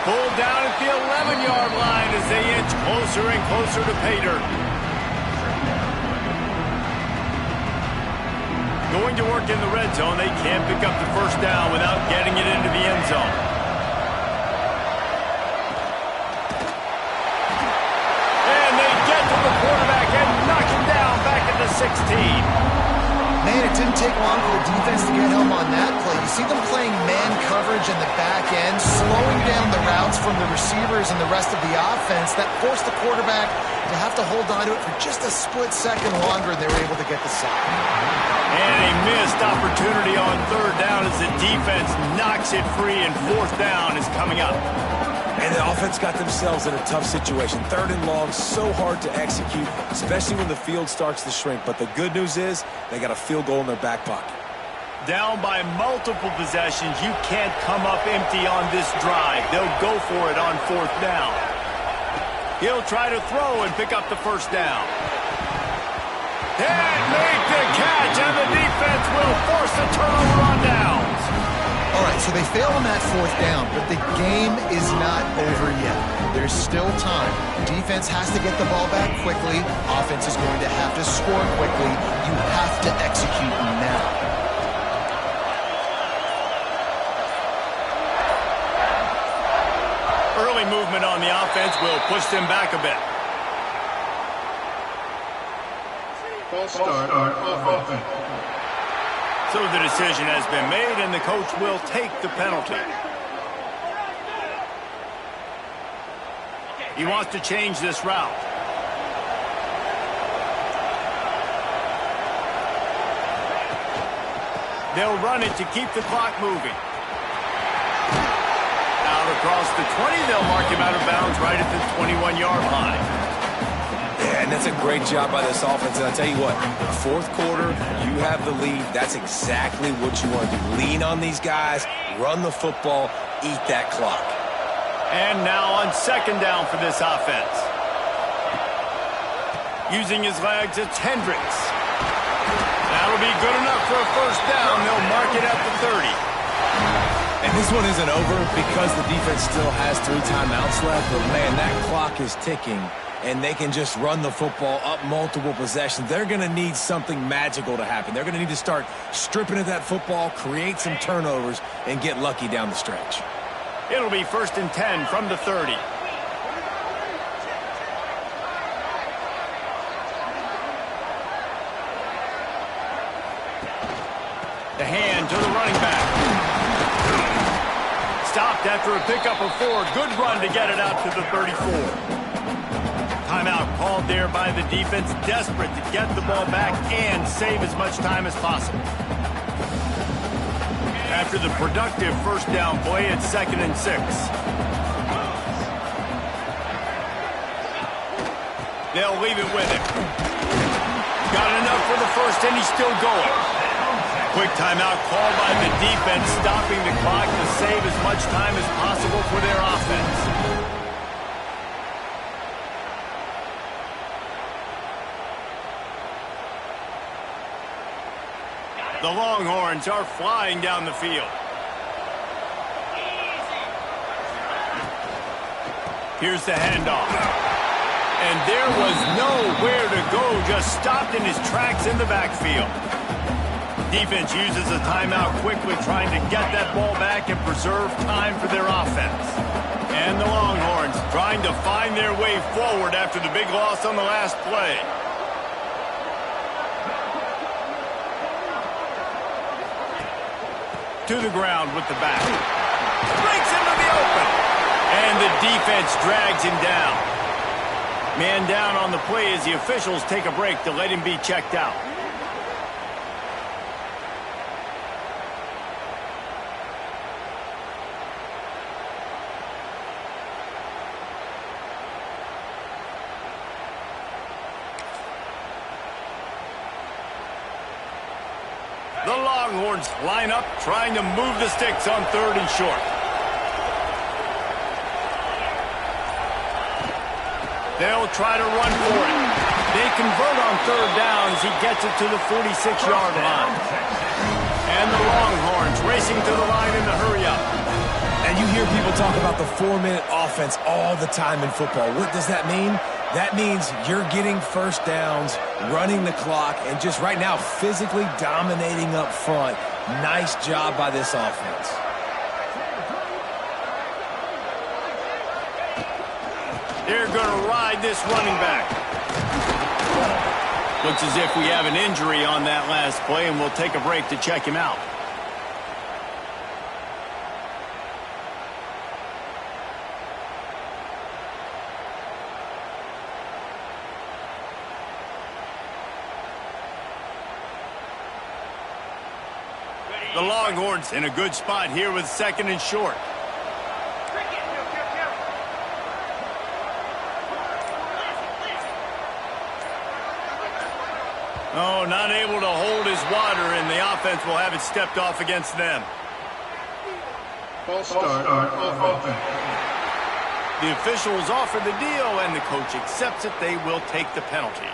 Pulled down at the 11-yard line as they inch closer and closer to pay dirt. Going to work in the red zone. They can't pick up the first down without getting it into the end zone. And they get to the quarterback and knock him down back at the 16. Man, it didn't take long for the defense to get home on that play. You see them playing man coverage in the back end, slowing down the routes from the receivers and the rest of the offense. That forced the quarterback to have to hold on to it for just a split second longer, and they were able to get the sack. And a missed opportunity on third down as the defense knocks it free, and fourth down is coming up. And the offense got themselves in a tough situation. Third and long, so hard to execute, especially when the field starts to shrink. But the good news is they got a field goal in their back pocket. Down by multiple possessions, you can't come up empty on this drive. They'll go for it on fourth down. He'll try to throw and pick up the first down. And make the catch, and the defense will force the turnover on downs. All right, so they fail on that fourth down, but the game is not over yet. There's still time. Defense has to get the ball back quickly. Offense is going to have to score quickly. You have to execute now. Early movement on the offense will push them back a bit. False start on offense. So the decision has been made, and the coach will take the penalty. He wants to change this route. They'll run it to keep the clock moving. Out across the 20, they'll mark him out of bounds right at the 21-yard line. And that's a great job by this offense. And I'll tell you what, fourth quarter, you have the lead. That's exactly what you want to do. Lean on these guys, run the football, eat that clock. And now on second down for this offense. Using his legs, it's Hendricks. That'll be good enough for a first down. They'll mark it at the 30. And this one isn't over because the defense still has 3 timeouts left. But, man, that clock is ticking, and they can just run the football up multiple possessions. They're going to need something magical to happen. They're going to need to start stripping at that football, create some turnovers, and get lucky down the stretch. It'll be 1st and 10 from the 30. The hand to the running back. Stopped after a pickup of 4. Good run to get it out to the 34. Timeout called there by the defense, desperate to get the ball back and save as much time as possible. After the productive first down play, it's 2nd and 6. They'll leave it with him. Got enough for the first, and he's still going. Quick timeout called by the defense, stopping the clock to save as much time as possible for their offense. The Longhorns are flying down the field. Here's the handoff. And there was nowhere to go, just stopped in his tracks in the backfield. Defense uses a timeout quickly, trying to get that ball back and preserve time for their offense. And the Longhorns trying to find their way forward after the big loss on the last play. To the ground with the back. Breaks into the open. And the defense drags him down. Man down on the play as the officials take a break to let him be checked out. The Longhorns line up, trying to move the sticks on 3rd and short. They'll try to run for it. They convert on 3rd down as he gets it to the 46-yard line. And the Longhorns racing to the line in the hurry-up. And you hear people talk about the 4-minute offense all the time in football. What does that mean? That means you're getting first downs, running the clock, and just right now physically dominating up front. Nice job by this offense. They're going to ride this running back. Looks as if we have an injury on that last play, and we'll take a break to check him out. The Longhorns in a good spot here with 2nd and short. Oh, not able to hold his water, and the offense will have it stepped off against them. False start offense. The officials offer the deal, and the coach accepts it. They will take the penalty.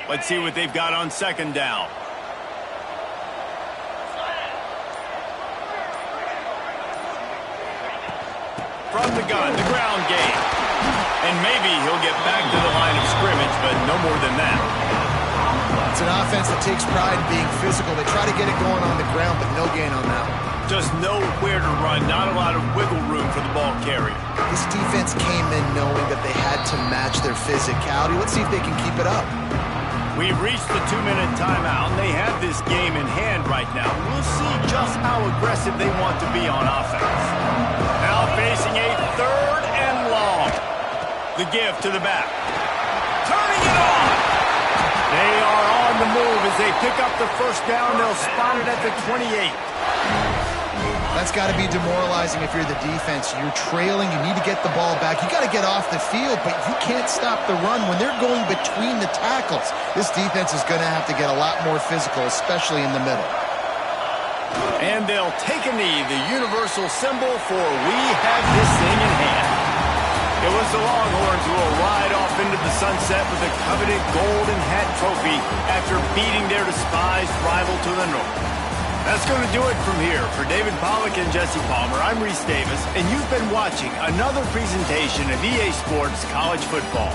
Let's see what they've got on 2nd down. From the gun, the ground game. And maybe he'll get back to the line of scrimmage, but no more than that. It's an offense that takes pride in being physical. They try to get it going on the ground, but no gain on that one. Just nowhere to run, not a lot of wiggle room for the ball carrier. This defense came in knowing that they had to match their physicality. Let's see if they can keep it up. We've reached the 2-minute timeout, and they have this game in hand right now. We'll see just how aggressive they want to be on offense. Now facing a 3rd and long. The give to the back. Turning it on! They are on the move as they pick up the first down. They'll spot it at the 28. That's got to be demoralizing if you're the defense. You're trailing. You need to get the ball back. You got to get off the field, but you can't stop the run when they're going between the tackles. This defense is going to have to get a lot more physical, especially in the middle. And they'll take a knee, the universal symbol for we have this thing in hand. It was the Longhorns who will ride off into the sunset with the coveted golden hat trophy after beating their despised rival to the north. That's going to do it from here. For David Pollack and Jesse Palmer, I'm Reese Davis, and you've been watching another presentation of EA Sports College Football.